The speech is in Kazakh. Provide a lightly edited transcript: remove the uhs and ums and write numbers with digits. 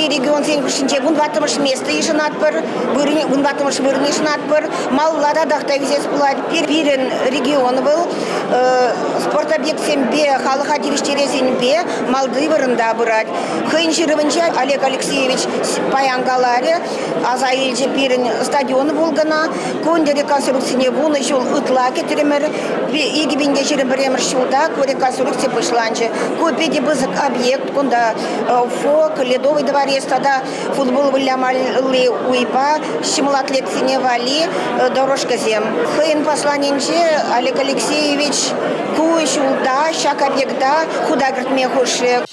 Икки регион сен күшінче бұн батымыш месті ешін атпыр, бұн батымыш вырын ешін атпыр, маллада дақта визес бұлады. Пирен регион был, спорт объект сенбе, халық ативиштере сенбе, малды вырында бұрад. Хын жырывынча Олег Алексеевич паянгаларе, аза елже пирен стадионы болғана, көнде реконструкцияне бұны жол ұтла кетіремір, игі бенге жырын біремір шылда, ко реконструкция пышланчы. Көпеде бызық объект, кунда фок, ледовый дворец, тогда футбол вылямали уйпа, щемлат лекцине вали, дорожка зем. Хын посланенче Олег Алексеевич куй шулда, шак объекта, худа гртме хушек.